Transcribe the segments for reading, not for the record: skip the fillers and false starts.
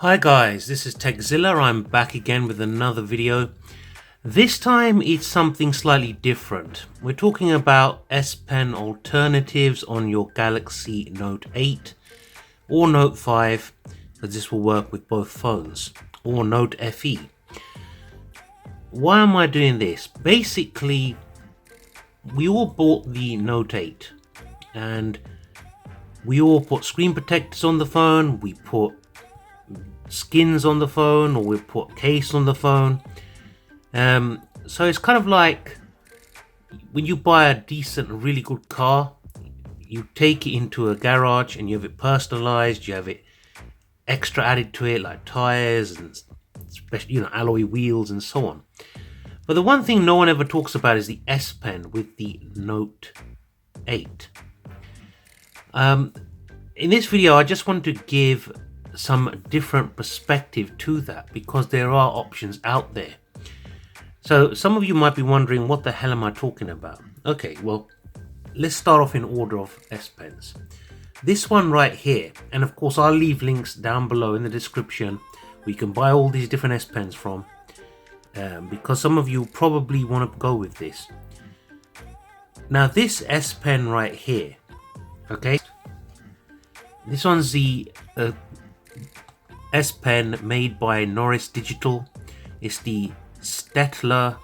Hi guys, this is Zilla. I'm back again with another video. This time it's something slightly different. We're talking about S Pen alternatives on your Galaxy Note 8 or Note 5, because this will work with both phones, or Note FE. Why am I doing this? Basically, we all bought the Note 8 and we all put screen protectors on the phone, we put skins on the phone, or we put case on the phone. So it's kind of like when you buy a decent, really good car, you take it into a garage and you have it personalized, you have it extra added to it, like tires and alloy wheels and so on. But the one thing no one ever talks about is the S Pen with the Note 8. In this video, I just want to give some different perspective to that, because there are options out there. So some of you might be wondering, what the hell am I talking about? Okay, well, let's start off in order of S Pens. This one right here, and of course I'll leave links down below in the description where you can buy all these different S Pens from, because some of you probably want to go with this. Now this S Pen right here, okay, this one's the S Pen made by Noris Digital. It's the Staedtler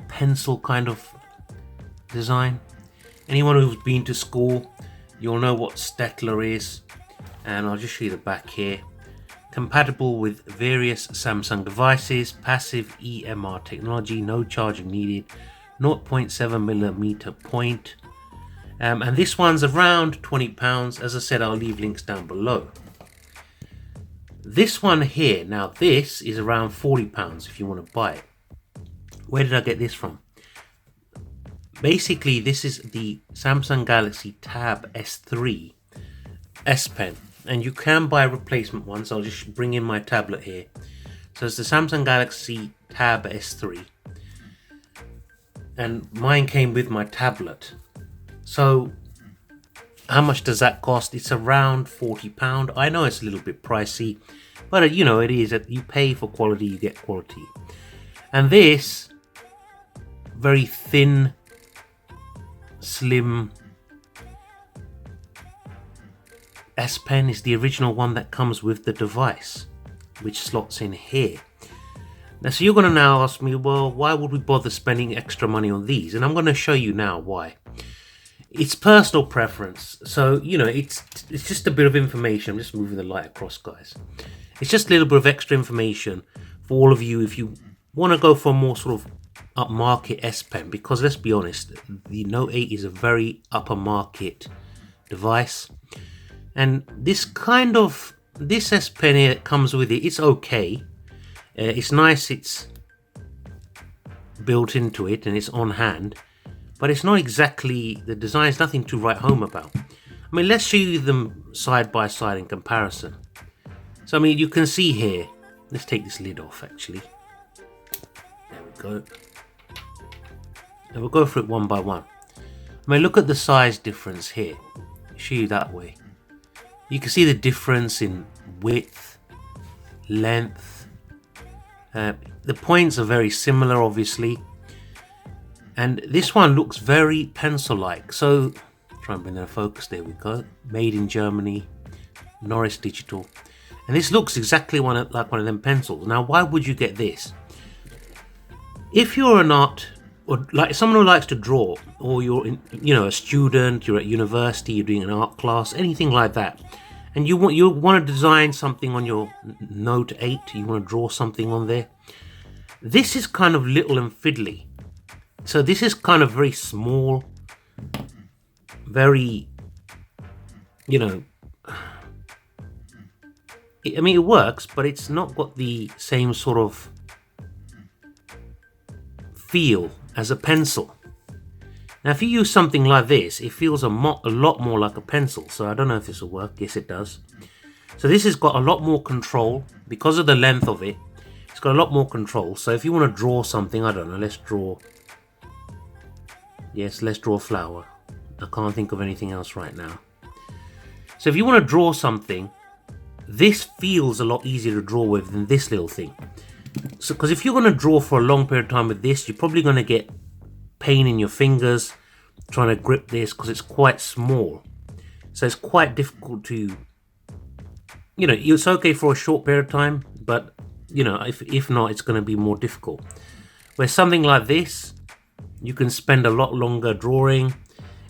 Pencil kind of design. Anyone who's been to school, you'll know what Staedtler is, and I'll just show you the back here. Compatible with various Samsung devices, passive EMR technology, no charging needed, 0.7mm point, and this one's around £20. As I said, I'll leave links down below. This one here, now this is around £40 if you want to buy it. Where did I get this from? Basically, this is the Samsung Galaxy Tab S3 S Pen, and you can buy replacement ones. I'll just bring in my tablet here. So it's the Samsung Galaxy Tab S3, and mine came with my tablet. So how much does that cost? It's around £40. I know it's a little bit pricey, but you know, it is that you pay for quality, you get quality. And this very thin, slim S Pen is the original one that comes with the device, which slots in here. Now, so you're going to now ask me, well, why would we bother spending extra money on these? And I'm going to show you now why. It's personal preference. So, you know, it's just a bit of information. I'm just moving the light across, guys. It's just a little bit of extra information for all of you if you want to go for a more sort of upmarket S Pen, because let's be honest, the Note 8 is a very upper market device. And this S Pen here that comes with it, it's okay. It's nice, it's built into it and it's on hand. But it's not exactly, the design's nothing to write home about. I mean, let's show you them side by side in comparison. So, I mean, you can see here, let's take this lid off actually. There we go. And we'll go through it one by one. I mean, look at the size difference here. I'll show you that way. You can see the difference in width, length. The points are very similar, obviously. And this one looks very pencil-like. So, try and bring that focus. There we go. Made in Germany, Noris Digital. And this looks exactly like one of them pencils. Now, why would you get this? If you're not, or like someone who likes to draw, or you're a student, you're at university, you're doing an art class, anything like that, and you want to design something on your Note 8, you want to draw something on there. This is kind of little and fiddly. So this is kind of very small, very, I mean, it works, but it's not got the same sort of feel as a pencil. Now, if you use something like this, it feels a lot more like a pencil. So I don't know if this will work. Yes, it does. So this has got a lot more control because of the length of it. It's got a lot more control. So if you want to draw something, I don't know, let's draw a flower. I can't think of anything else right now. So if you want to draw something, this feels a lot easier to draw with than this little thing. So, because if you're going to draw for a long period of time with this, you're probably going to get pain in your fingers trying to grip this because it's quite small. So it's quite difficult to, you know, it's okay for a short period of time, but, you know, if not, it's going to be more difficult. Where something like this, you can spend a lot longer drawing.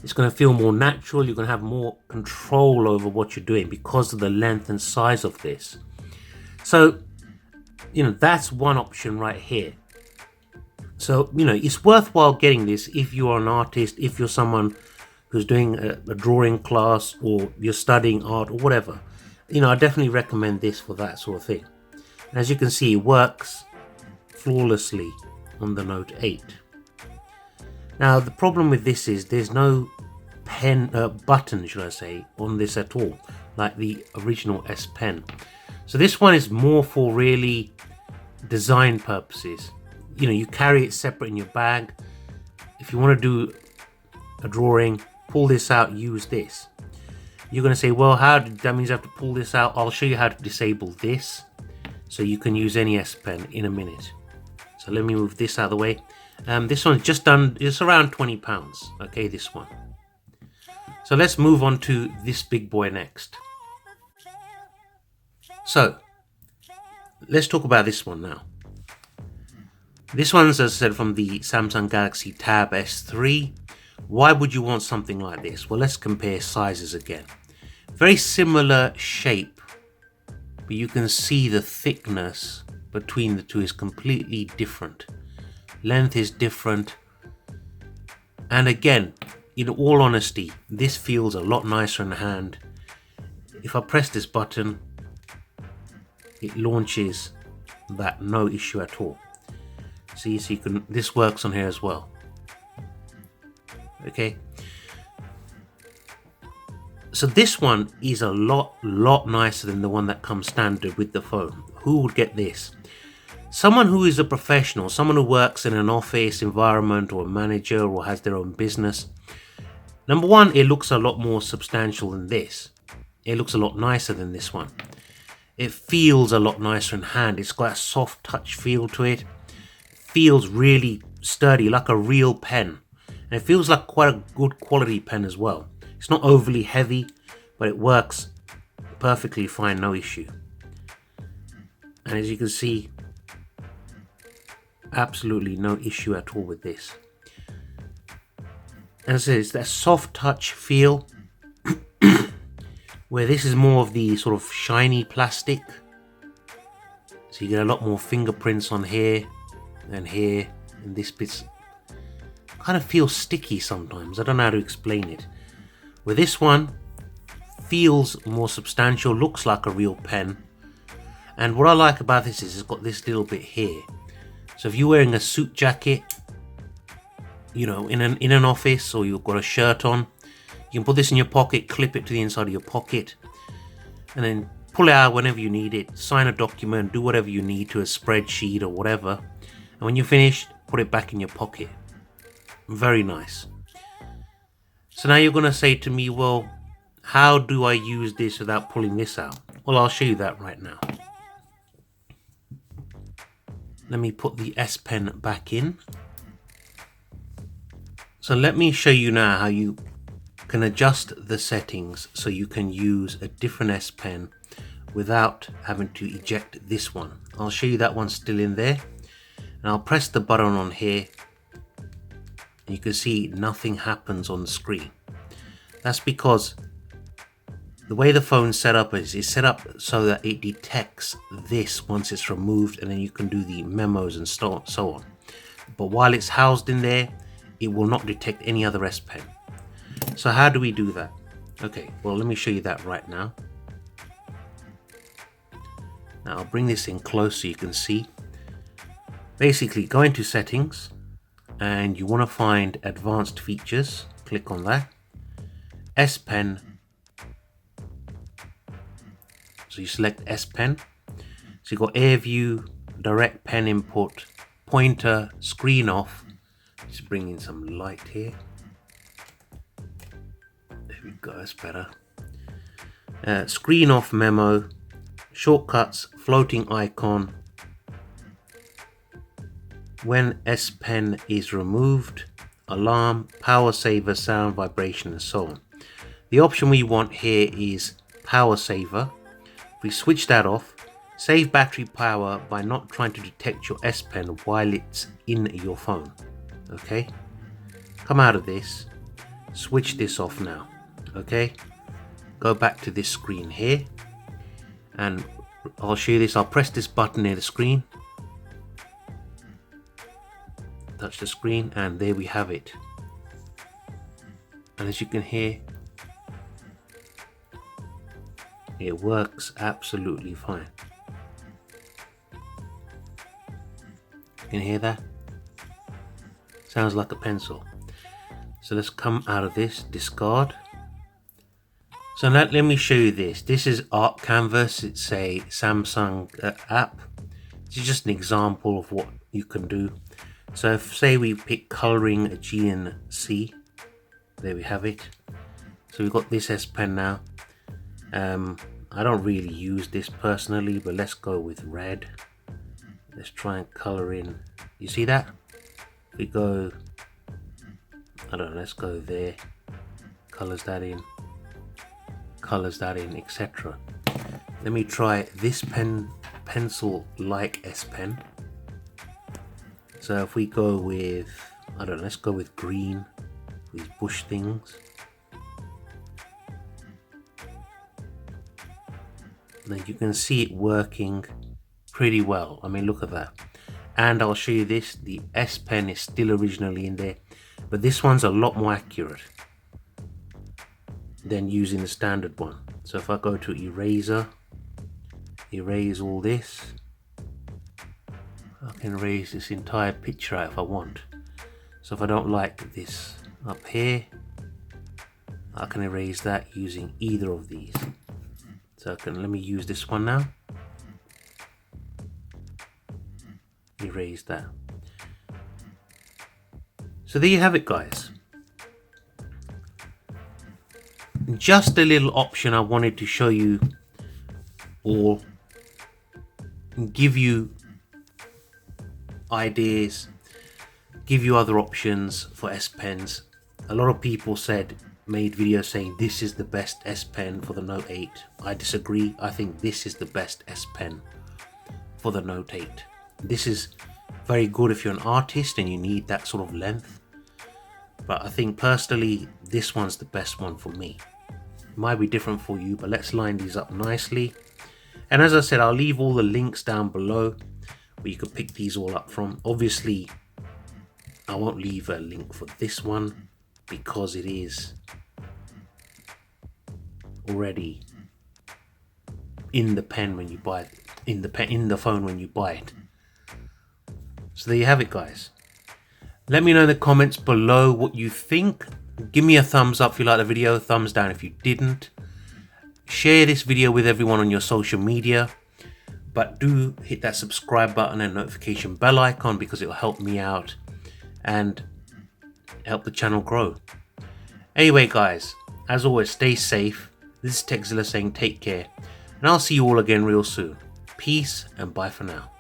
It's going to feel more natural. You're going to have more control over what you're doing because of the length and size of this. So, you know, that's one option right here. So, you know, it's worthwhile getting this if you are an artist, if you're someone who's doing a drawing class, or you're studying art or whatever. You know, I definitely recommend this for that sort of thing. And as you can see, it works flawlessly on the Note 8. Now, the problem with this is there's no button, should I say, on this at all, like the original S Pen. So this one is more for really design purposes. You know, you carry it separate in your bag. If you want to do a drawing, pull this out, use this. You're going to say, well, that means I have to pull this out. I'll show you how to disable this so you can use any S Pen in a minute. So let me move this out of the way. This one's just done, it's around £20. Okay, this one. So let's move on to this big boy next. So let's talk about this one now. This one's, as I said, from the Samsung Galaxy Tab S3. Why would you want something like this? Well, let's compare sizes again. Very similar shape, but you can see the thickness between the two is completely different. Length is different. And again, in all honesty, this feels a lot nicer in the hand. If I press this button, it launches that, no issue at all. See, so you can, this works on here as well. Okay. So this one is a lot nicer than the one that comes standard with the phone. Who would get this? Someone who is a professional, someone who works in an office environment, or a manager, or has their own business. Number one, it looks a lot more substantial than this. It looks a lot nicer than this one. It feels a lot nicer in hand. It's got a soft touch feel to it. Feels really sturdy, like a real pen. And it feels like quite a good quality pen as well. It's not overly heavy, but it works perfectly fine, no issue. And as you can see, absolutely no issue at all with this. As I said, it's that soft touch feel, where this is more of the sort of shiny plastic. So you get a lot more fingerprints on here and here, and this bit's kind of feels sticky sometimes. I don't know how to explain it. Where this one feels more substantial, looks like a real pen. And what I like about this is it's got this little bit here. So if you're wearing a suit jacket, you know, in an office, or you've got a shirt on, you can put this in your pocket, clip it to the inside of your pocket, and then pull it out whenever you need it, sign a document, do whatever you need to a spreadsheet or whatever. And when you're finished, put it back in your pocket. Very nice. So now you're going to say to me, well, how do I use this without pulling this out? Well, I'll show you that right now. Let me put the S Pen back in. So let me show you now how you can adjust the settings so you can use a different S Pen without having to eject this one. I'll show you that one still in there. And I'll press the button on here. You can see nothing happens on the screen. That's because the way the phone's set up is it's set up so that it detects this once it's removed, and then you can do the memos and so on. But while it's housed in there, it will not detect any other S Pen. So how do we do that? Okay, well, let me show you that right now. Now I'll bring this in close so you can see. Basically, go into settings, and you want to find advanced features. Click on that. S Pen. So you select S Pen. So you've got Air View, Direct Pen Input, Pointer, Screen Off. Just bring in some light here. There we go, that's better. Screen Off Memo, shortcuts, floating icon. When S Pen is removed, alarm, power saver, sound, vibration, and so on. The option we want here is power saver. If we switch that off, save battery power by not trying to detect your S Pen while it's in your phone. Okay, come out of this, switch this off now. Okay, go back to this screen here, and I'll show you this. I'll press this button near the screen, touch the screen, and there we have it. And as you can hear, it works absolutely fine. You can hear that? Sounds like a pencil. So let's come out of this, discard. So now let me show you this. This is Art Canvas. It's a Samsung app. This is just an example of what you can do. So if, say we pick coloring G and C, there we have it. So we've got this S Pen now. I don't really use this personally, but let's go with red. Let's try and color in. You see that? If we go, I don't know, let's go there. Colors that in, etc. Let me try this pencil like S Pen. So if we go with, I don't know, let's go with green, these bush things. Then you can see it working pretty well. I mean, look at that. And I'll show you this, the S Pen is still originally in there, but this one's a lot more accurate than using the standard one. So if I go to eraser, erase all this, I can erase this entire picture out if I want. So if I don't like this up here, I can erase that using either of these. So let me use this one now. Erase that. So there you have it, guys. Just a little option I wanted to show you, or give you ideas, give you other options for S Pens. A lot of people made videos saying this is the best S Pen for the Note 8. I disagree. I think this is the best S Pen for the Note 8. This is very good if you're an artist and you need that sort of length, but I think personally this one's the best one for me. It might be different for you, but let's line these up nicely. And as I said, I'll leave all the links down below where you can pick these all up from. Obviously I won't leave a link for this one because it is already in the pen when you buy it, in the phone when you buy it. So there you have it, guys. Let me know in the comments below what you think. Give me a thumbs up if you like the video, thumbs down if you didn't. Share this video with everyone on your social media, but do hit that subscribe button and notification bell icon because it will help me out and help the channel grow. Anyway, guys, as always, stay safe. This is Zilla saying take care, and I'll see you all again real soon. Peace and bye for now.